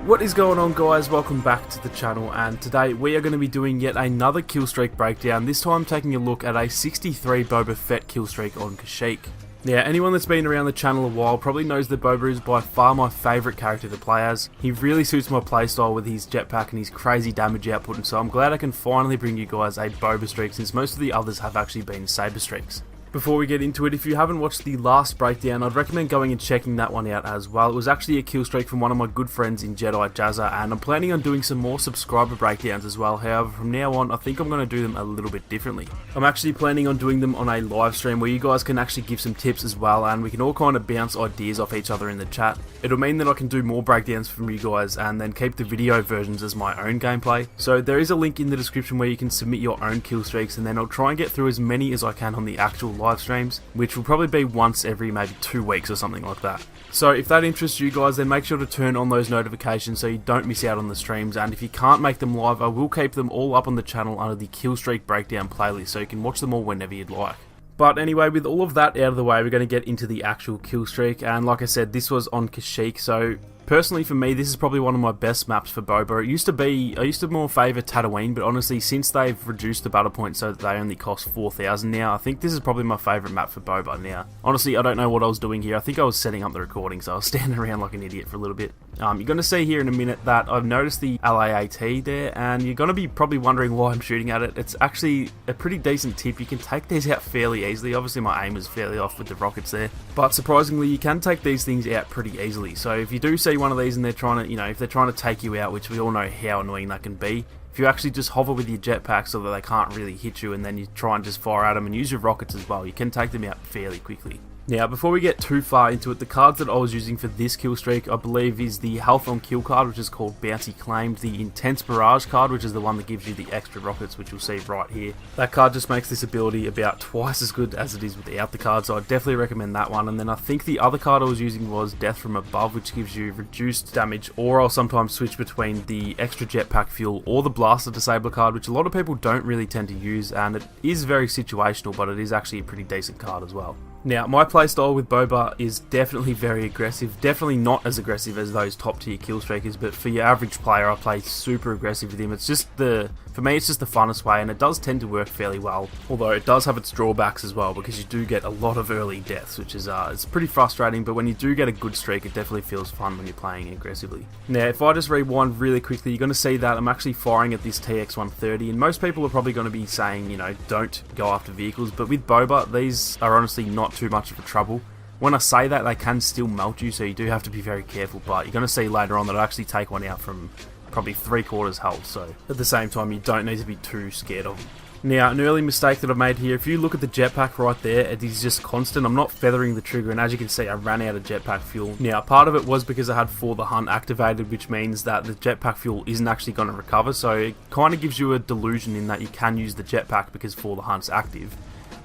What is going on, guys? Welcome back to the channel, and today we are going to be doing yet another killstreak breakdown, this time taking a look at a 63 Boba Fett killstreak on Kashyyyk. Now, anyone that's been around the channel a while probably knows that Boba is by far my favourite character to play as. He really suits my playstyle with his jetpack and his crazy damage output, and so I'm glad I can finally bring you guys a Boba streak since most of the others have actually been Saber streaks. Before we get into it, if you haven't watched the last breakdown, I'd recommend going and checking that one out as well. It was actually a kill streak from one of my good friends in Jedi Jazza, and I'm planning on doing some more subscriber breakdowns as well. However, from now on, I think I'm going to do them a little bit differently. I'm actually planning on doing them on a live stream where you guys can actually give some tips as well, and we can all kind of bounce ideas off each other in the chat. It'll mean that I can do more breakdowns from you guys and then keep the video versions as my own gameplay. So there is a link in the description where you can submit your own kill streaks, and then I'll try and get through as many as I can on the actual live streams, which will probably be once every maybe 2 weeks or something like that. So if that interests you guys, then make sure to turn on those notifications so you don't miss out on the streams, and if you can't make them live, I will keep them all up on the channel under the Killstreak Breakdown playlist, so you can watch them all whenever you'd like. But anyway, with all of that out of the way, we're going to get into the actual kill streak, and like I said, this was on Kashyyyk, so personally for me, this is probably one of my best maps for Boba. I used to more favour Tatooine, but honestly, since they've reduced the battle points so that they only cost 4,000 now, I think this is probably my favourite map for Boba now. Honestly, I don't know what I was doing here. I think I was setting up the recording, so I was standing around like an idiot for a little bit. You're going to see here in a minute that I've noticed the LAAT there, and you're going to be probably wondering why I'm shooting at it. It's actually a pretty decent tip. You can take these out fairly easily. Obviously, my aim is fairly off with the rockets there, but surprisingly, you can take these things out pretty easily. So if you do see one of these and they're trying to, if they're trying to take you out, which we all know how annoying that can be, if you actually just hover with your jetpack so that they can't really hit you, and then you try and just fire at them and use your rockets as well, you can take them out fairly quickly. Now, before we get too far into it, the cards that I was using for this kill streak, I believe, is the Health on Kill card, which is called Bouncy Claimed, the Intense Barrage card, which is the one that gives you the extra rockets, which you'll see right here. That card just makes this ability about twice as good as it is without the card, so I definitely recommend that one. And then I think the other card I was using was Death from Above, which gives you reduced damage, or I'll sometimes switch between the extra jetpack fuel or the Blaster Disabler card, which a lot of people don't really tend to use, and it is very situational, but it is actually a pretty decent card as well. Now, my playstyle with Boba is definitely very aggressive, definitely not as aggressive as those top tier killstreakers, but for your average player, I play super aggressive with him. It's just for me, it's just the funnest way, and it does tend to work fairly well, although it does have its drawbacks as well, because you do get a lot of early deaths, which is it's pretty frustrating, but when you do get a good streak, it definitely feels fun when you're playing aggressively. Now, if I just rewind really quickly, you're going to see that I'm actually firing at this TX-130, and most people are probably going to be saying, don't go after vehicles, but with Boba, these are honestly not too much of a trouble. When I say that, they can still melt you, so you do have to be very careful, but you're going to see later on that I actually take one out from probably 3/4 health, so at the same time, you don't need to be too scared of them. Now, an early mistake that I've made here, if you look at the jetpack right there, it is just constant. I'm not feathering the trigger, and as you can see, I ran out of jetpack fuel. Now, part of it was because I had For the Hunt activated, which means that the jetpack fuel isn't actually going to recover, so it kind of gives you a delusion in that you can use the jetpack because For the Hunt's active.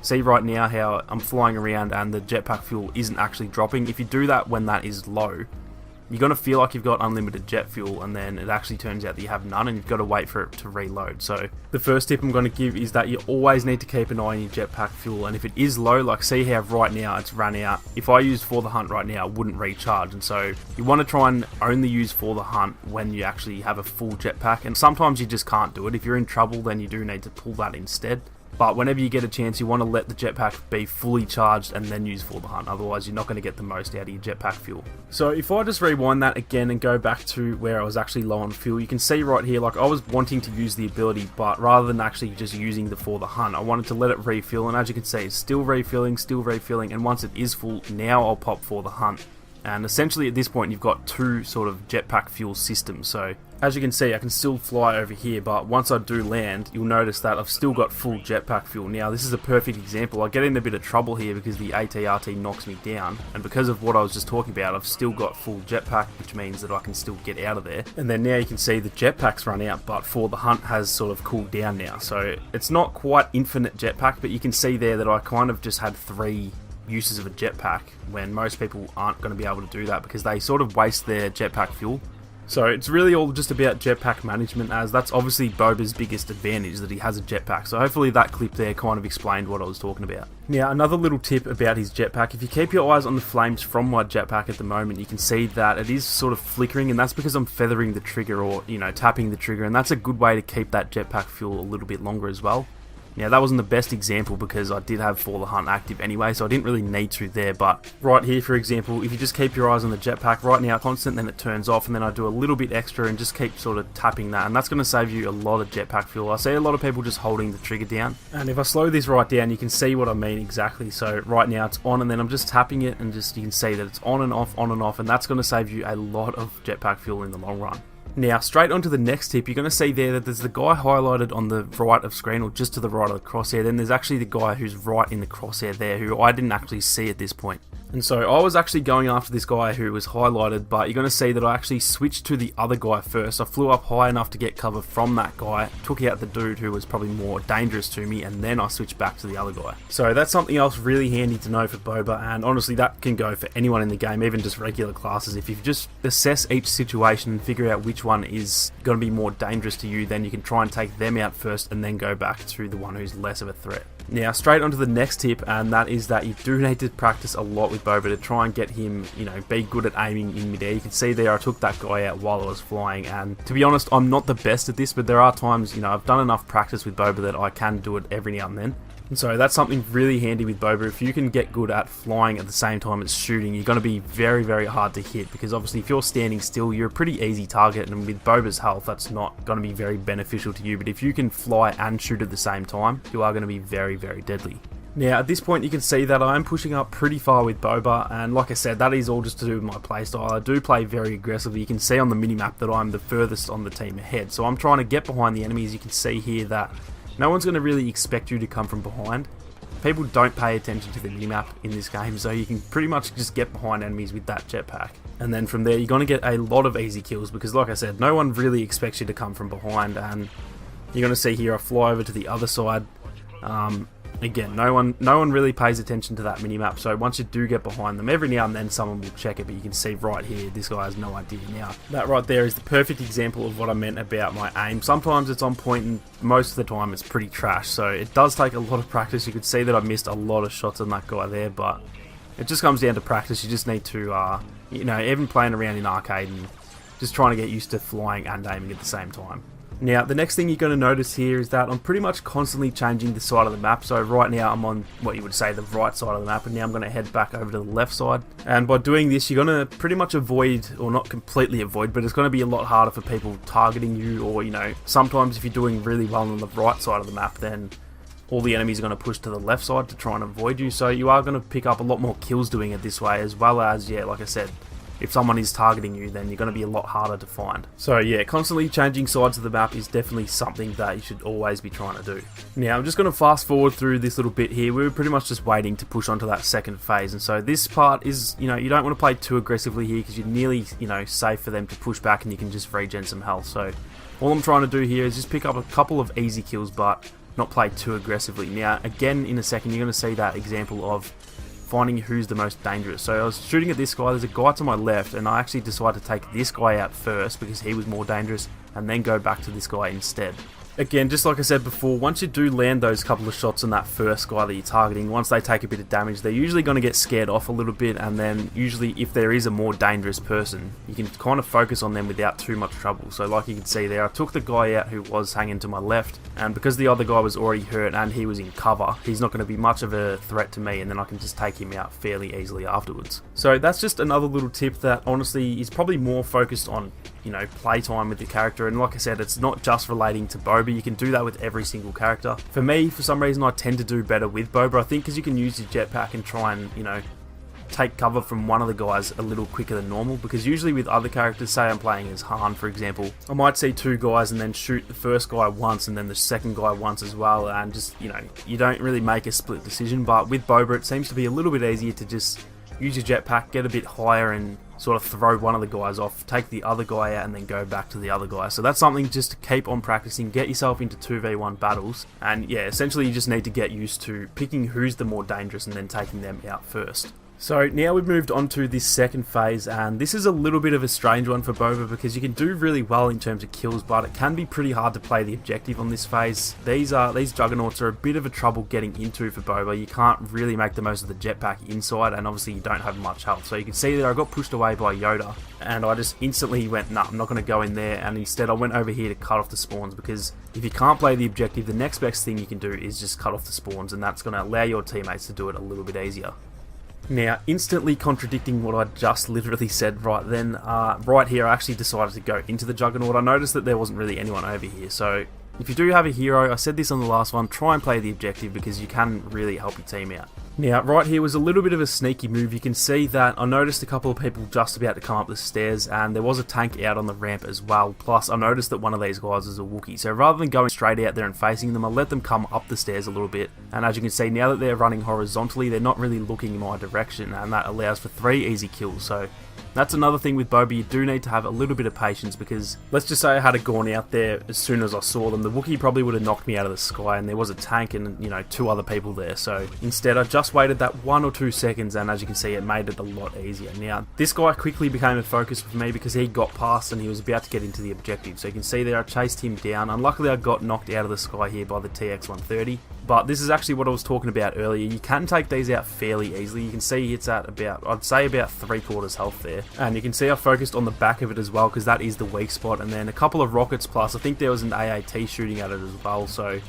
See right now how I'm flying around and the jetpack fuel isn't actually dropping. If you do that when that is low, you're going to feel like you've got unlimited jet fuel, and then it actually turns out that you have none, and you've got to wait for it to reload. So the first tip I'm going to give is that you always need to keep an eye on your jetpack fuel, and if it is low, like see how right now it's run out, if I use For the Hunt right now, it wouldn't recharge, and so you want to try and only use For the Hunt when you actually have a full jetpack, and sometimes you just can't do it. If you're in trouble, then you do need to pull that instead. But whenever you get a chance, you want to let the jetpack be fully charged and then use For the Hunt, otherwise you're not going to get the most out of your jetpack fuel. So if I just rewind that again and go back to where I was actually low on fuel, you can see right here, like I was wanting to use the ability, but rather than actually just using the For the Hunt, I wanted to let it refill, and as you can see, it's still refilling, and once it is full, now I'll pop For the Hunt. And essentially at this point, you've got two sort of jetpack fuel systems, so as you can see, I can still fly over here, but once I do land, you'll notice that I've still got full jetpack fuel. Now, this is a perfect example. I get in a bit of trouble here because the AT-RT knocks me down, and because of what I was just talking about, I've still got full jetpack, which means that I can still get out of there. And then now you can see the jetpack's run out, but For the Hunt has sort of cooled down now. So it's not quite infinite jetpack, but you can see there that I kind of just had 3 uses of a jetpack, when most people aren't going to be able to do that because they sort of waste their jetpack fuel. So it's really all just about jetpack management, as that's obviously Boba's biggest advantage, that he has a jetpack. So hopefully that clip there kind of explained what I was talking about. Now, another little tip about his jetpack: if you keep your eyes on the flames from my jetpack at the moment, you can see that it is sort of flickering, and that's because I'm feathering the trigger, or, you know, tapping the trigger, and that's a good way to keep that jetpack fuel a little bit longer as well. Now, that wasn't the best example because I did have For the Hunt active anyway, so I didn't really need to there, but right here, for example, if you just keep your eyes on the jetpack, right now constant, then it turns off, and then I do a little bit extra and just keep sort of tapping that, and that's going to save you a lot of jetpack fuel. I see a lot of people just holding the trigger down, and if I slow this right down, you can see what I mean exactly. So right now it's on, and then I'm just tapping it, and just you can see that it's on and off, and that's going to save you a lot of jetpack fuel in the long run. Now, straight on to the next tip, you're going to see there that there's the guy highlighted on the right of screen, or just to the right of the crosshair. Then there's actually the guy who's right in the crosshair there, who I didn't actually see at this point. And so I was actually going after this guy who was highlighted, but you're going to see that I actually switched to the other guy first. I flew up high enough to get cover from that guy, took out the dude who was probably more dangerous to me, and then I switched back to the other guy. So that's something else really handy to know for Boba, and honestly that can go for anyone in the game, even just regular classes. If you just assess each situation and figure out which one is going to be more dangerous to you, then you can try and take them out first and then go back to the one who's less of a threat. Now, straight on to the next tip, and that is that you do need to practice a lot with Boba to try and get him, you know, be good at aiming in midair. You can see there I took that guy out while I was flying, and to be honest, I'm not the best at this, but there are times, you know, I've done enough practice with Boba that I can do it every now and then. And so that's something really handy with Boba. If you can get good at flying at the same time as shooting, you're going to be very, very hard to hit, because obviously if you're standing still, you're a pretty easy target, and with Boba's health, that's not going to be very beneficial to you. But if you can fly and shoot at the same time, you are going to be very, very deadly. Now, at this point, you can see that I am pushing up pretty far with Boba, and like I said, that is all just to do with my playstyle. I do play very aggressively. You can see on the minimap that I'm the furthest on the team ahead, so I'm trying to get behind the enemies. You can see here that no one's going to really expect you to come from behind. People don't pay attention to the minimap in this game, so you can pretty much just get behind enemies with that jetpack. And then from there, you're going to get a lot of easy kills, because like I said, no one really expects you to come from behind. And you're going to see here I fly over to the other side. Again, no one really pays attention to that minimap, so once you do get behind them, every now and then someone will check it, but you can see right here, this guy has no idea. Now, that right there is the perfect example of what I meant about my aim. Sometimes it's on point, and most of the time it's pretty trash, so it does take a lot of practice. You could see that I missed a lot of shots on that guy there, but it just comes down to practice. You just need to, you know, even playing around in arcade and just trying to get used to flying and aiming at the same time. Now, the next thing you're going to notice here is that I'm pretty much constantly changing the side of the map. So right now I'm on what you would say the right side of the map, and now I'm going to head back over to the left side. And by doing this, you're going to pretty much avoid, or not completely avoid, but it's going to be a lot harder for people targeting you, or, you know, sometimes if you're doing really well on the right side of the map, then all the enemies are going to push to the left side to try and avoid you. So you are going to pick up a lot more kills doing it this way, as well as, yeah, like I said, if someone is targeting you, then you're going to be a lot harder to find. So yeah, constantly changing sides of the map is definitely something that you should always be trying to do. Now, I'm just going to fast forward through this little bit here. We were pretty much just waiting to push onto that second phase, and so this part is, you know, you don't want to play too aggressively here, because you're nearly, you know, safe for them to push back and you can just regen some health. So all I'm trying to do here is just pick up a couple of easy kills, but not play too aggressively. Now, again, in a second, you're going to see that example of finding who's the most dangerous. So I was shooting at this guy, there's a guy to my left, and I actually decided to take this guy out first because he was more dangerous, and then go back to this guy instead. Again, just like I said before, once you do land those couple of shots on that first guy that you're targeting, once they take a bit of damage, they're usually going to get scared off a little bit, and then usually if there is a more dangerous person, you can kind of focus on them without too much trouble. So like you can see there, I took the guy out who was hanging to my left, and because the other guy was already hurt and he was in cover, he's not going to be much of a threat to me, and then I can just take him out fairly easily afterwards. So that's just another little tip that honestly is probably more focused on, you know, playtime with the character. And like I said, it's not just relating to Boba. You can do that with every single character. For me, for some reason, I tend to do better with Boba. I think because you can use your jetpack and try and, you know, take cover from one of the guys a little quicker than normal. Because usually with other characters, say I'm playing as Han, for example, I might see two guys and then shoot the first guy once and then the second guy once as well, and just, you know, you don't really make a split decision. But with Boba, it seems to be a little bit easier to just use your jetpack, get a bit higher, and sort of throw one of the guys off, take the other guy out, and then go back to the other guy. So that's something just to keep on practicing, get yourself into 2v1 battles, and yeah, essentially you just need to get used to picking who's the more dangerous and then taking them out first. So now we've moved on to this second phase, and this is a little bit of a strange one for Boba because you can do really well in terms of kills, but it can be pretty hard to play the objective on this phase. These juggernauts are a bit of a trouble getting into for Boba. You can't really make the most of the jetpack inside, and obviously you don't have much health. So you can see that I got pushed away by Yoda, and I just instantly went, nah, I'm not going to go in there, and instead I went over here to cut off the spawns, because if you can't play the objective, the next best thing you can do is just cut off the spawns, and that's going to allow your teammates to do it a little bit easier. Now, instantly contradicting what I just literally said right then, right here I actually decided to go into the Juggernaut. I noticed that there wasn't really anyone over here, so if you do have a hero, I said this on the last one, try and play the objective because you can really help your team out. Now, right here was a little bit of a sneaky move. You can see that I noticed a couple of people just about to come up the stairs, and there was a tank out on the ramp as well. Plus, I noticed that one of these guys is a Wookiee. So rather than going straight out there and facing them, I let them come up the stairs a little bit. And as you can see, now that they're running horizontally, they're not really looking in my direction, and that allows for 3 easy kills. So that's another thing with Boba, you do need to have a little bit of patience, because let's just say I had gone out there as soon as I saw them, the Wookiee probably would have knocked me out of the sky, and there was a tank and, you know, 2 other people there. So instead I just waited that 1 or 2 seconds, and as you can see, it made it a lot easier. Now, this guy quickly became a focus for me because he got past and he was about to get into the objective. So you can see there I chased him down. Unluckily I got knocked out of the sky here by the TX-130. But this is actually what I was talking about earlier. You can take these out fairly easily. You can see it's at about, I'd say about 3/4 health there. And you can see I focused on the back of it as well, because that is the weak spot. And then a couple of rockets plus, I think there was an AAT shooting at it as well. So,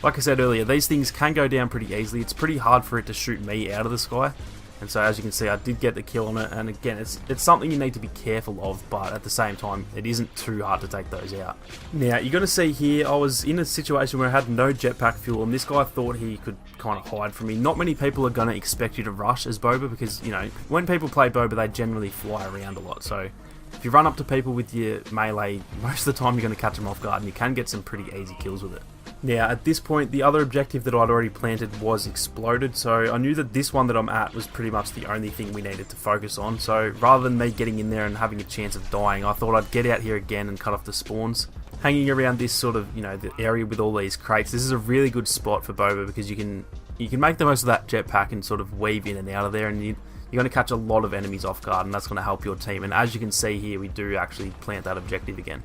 like I said earlier, these things can go down pretty easily. It's pretty hard for it to shoot me out of the sky. And so as you can see, I did get the kill on it, and again, it's something you need to be careful of, but at the same time, it isn't too hard to take those out. Now, you're going to see here, I was in a situation where I had no jetpack fuel, and this guy thought he could kind of hide from me. Not many people are going to expect you to rush as Boba, because, you know, when people play Boba, they generally fly around a lot, so if you run up to people with your melee, most of the time you're going to catch them off guard, and you can get some pretty easy kills with it. Now, at this point, the other objective that I'd already planted was exploded, so I knew that this one that I'm at was pretty much the only thing we needed to focus on. So rather than me getting in there and having a chance of dying, I thought I'd get out here again and cut off the spawns. Hanging around this sort of, you know, the area with all these crates, this is a really good spot for Boba, because you can make the most of that jetpack and sort of weave in and out of there, and you're going to catch a lot of enemies off guard, and that's going to help your team. And as you can see here, we do actually plant that objective again.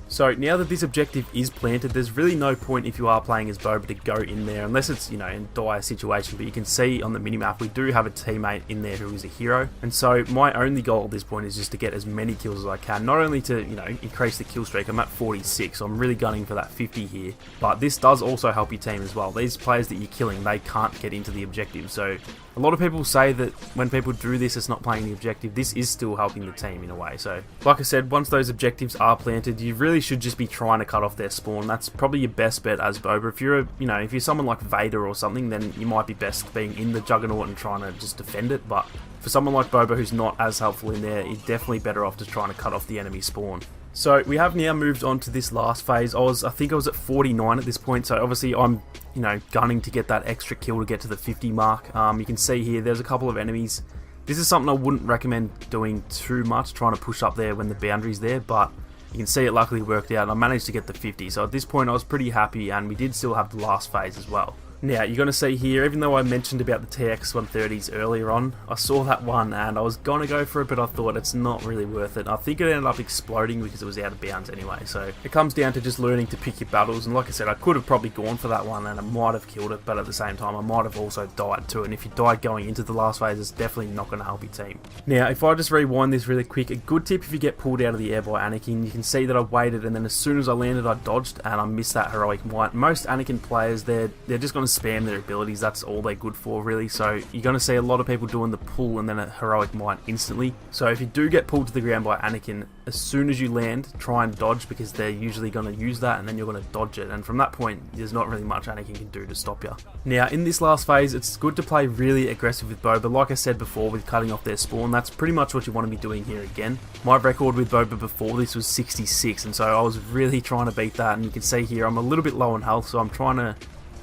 So now that this objective is planted, there's really no point if you are playing as Boba to go in there, unless it's, you know, in dire situation. But you can see on the minimap we do have a teammate in there who is a hero, and so my only goal at this point is just to get as many kills as I can, not only to, you know, increase the kill streak. I'm at 46, so I'm really gunning for that 50 here, but this does also help your team as well. These players that you're killing, they can't get into the objective, so a lot of people say that when people do this, it's not playing the objective. This is still helping the team in a way. So, like I said, once those objectives are planted, you really should just be trying to cut off their spawn. That's probably your best bet as Boba. If you're if you're someone like Vader or something, then you might be best being in the Juggernaut and trying to just defend it. But for someone like Boba who's not as helpful in there, you're definitely better off just trying to cut off the enemy spawn. So we have now moved on to this last phase. I think I was at 49 at this point, so obviously I'm, you know, gunning to get that extra kill to get to the 50 mark. You can see here there's a couple of enemies. This is something I wouldn't recommend doing too much, trying to push up there when the boundary's there, but you can see it luckily worked out and I managed to get the 50. So at this point I was pretty happy, and we did still have the last phase as well. Now, you're going to see here, even though I mentioned about the TX-130s earlier on, I saw that one and I was going to go for it, but I thought it's not really worth it. I think it ended up exploding because it was out of bounds anyway. So it comes down to just learning to pick your battles, and like I said, I could have probably gone for that one and I might have killed it, but at the same time I might have also died too, and if you died going into the last phase, it's definitely not going to help your team. Now, if I just rewind this really quick, a good tip if you get pulled out of the air by Anakin, you can see that I waited, and then as soon as I landed I dodged and I missed that heroic might. Most Anakin players, they're just going to spam their abilities. That's all they're good for, really. So you're going to see a lot of people doing the pull and then a heroic might instantly. So if you do get pulled to the ground by Anakin, as soon as you land, try and dodge, because they're usually going to use that and then you're going to dodge it, and from that point there's not really much Anakin can do to stop you. Now, in this last phase, it's good to play really aggressive with Boba, like I said before, with cutting off their spawn. That's pretty much what you want to be doing here again. My record with Boba before this was 66, and so I was really trying to beat that, and you can see here I'm a little bit low on health, so I'm trying to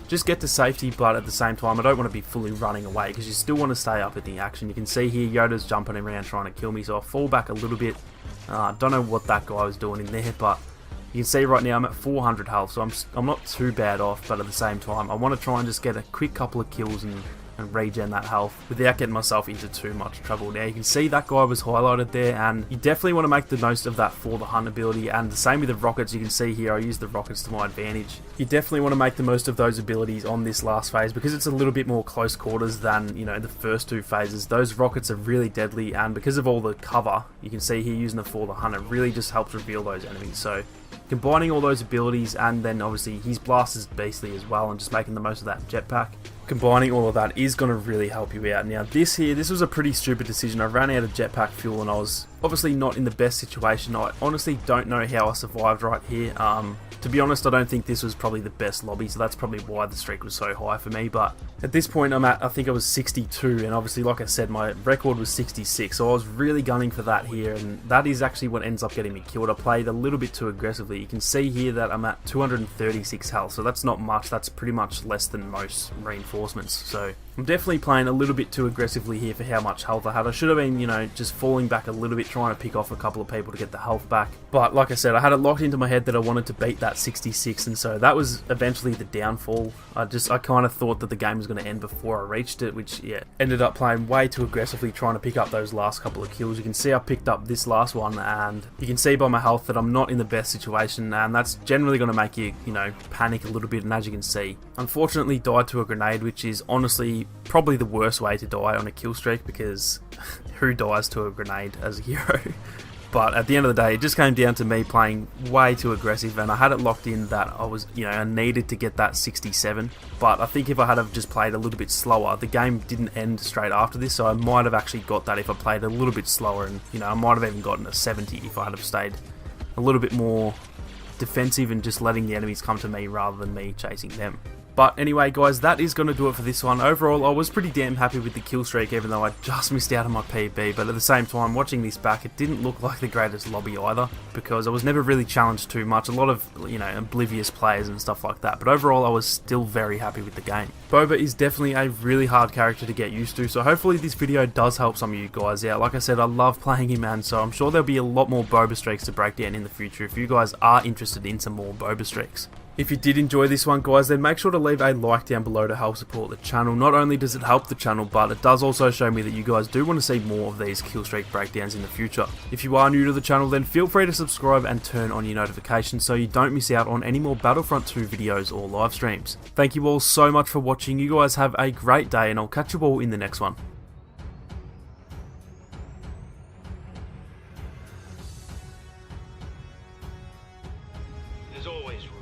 just get to safety, but at the same time I don't want to be fully running away, because you still want to stay up at the action. You can see here Yoda's jumping around trying to kill me, so I fall back a little bit. Don't know what that guy was doing in there, but you can see right now I'm at 400 health, so I'm not too bad off, but at the same time I want to try and just get a quick couple of kills and and regen that health without getting myself into too much trouble. Now you can see that guy was highlighted there, and you definitely want to make the most of that for the hunt ability, and the same with the rockets. You can see here I use the rockets to my advantage. You definitely want to make the most of those abilities on this last phase because it's a little bit more close quarters than, you know, the first two phases. Those rockets are really deadly, and because of all the cover, you can see here using the for the hunt, it really just helps reveal those enemies. So combining all those abilities, and then obviously his blast is beastly as well, and just making the most of that jetpack, combining all of that is going to really help you out. Now this was a pretty stupid decision. I ran out of jetpack fuel and I was obviously not in the best situation. I honestly don't know how I survived right here. To be honest, I don't think this was probably the best lobby, so that's probably why the streak was so high for me. But at this point I'm at, I think I was 62, and obviously like I said, my record was 66, so I was really gunning for that here, and that is actually what ends up getting me killed. I played a little bit too aggressively. You can see here that I'm at 236 health, so that's not much. That's pretty much less than most reinforcements, so I'm definitely playing a little bit too aggressively here for how much health I had. I should have been, you know, just falling back a little bit, trying to pick off a couple of people to get the health back. But like I said, I had it locked into my head that I wanted to beat that 66, and so that was eventually the downfall. I kind of thought that the game was going to end before I reached it, which, yeah, ended up playing way too aggressively, trying to pick up those last couple of kills. You can see I picked up this last one, and you can see by my health that I'm not in the best situation, and that's generally going to make you, you know, panic a little bit. And as you can see, unfortunately died to a grenade, which is honestly probably the worst way to die on a kill streak, because who dies to a grenade as a hero? But at the end of the day, it just came down to me playing way too aggressive, and I had it locked in that I was, you know, I needed to get that 67. But I think if I had have just played a little bit slower, the game didn't end straight after this, so I might have actually got that if I played a little bit slower, and, you know, I might have even gotten a 70 if I had have stayed a little bit more defensive and just letting the enemies come to me rather than me chasing them. But anyway guys, that is going to do it for this one. Overall, I was pretty damn happy with the kill streak, even though I just missed out on my PB. But at the same time, watching this back, it didn't look like the greatest lobby either, because I was never really challenged too much. A lot of, you know, oblivious players and stuff like that. But overall, I was still very happy with the game. Boba is definitely a really hard character to get used to, so hopefully this video does help some of you guys out. Like I said, I love playing him, and so I'm sure there'll be a lot more Boba streaks to break down in the future if you guys are interested in some more Boba streaks. If you did enjoy this one guys, then make sure to leave a like down below to help support the channel. Not only does it help the channel, but it does also show me that you guys do want to see more of these kill streak breakdowns in the future. If you are new to the channel, then feel free to subscribe and turn on your notifications so you don't miss out on any more Battlefront 2 videos or live streams. Thank you all so much for watching. You guys have a great day, and I'll catch you all in the next one. There's always room.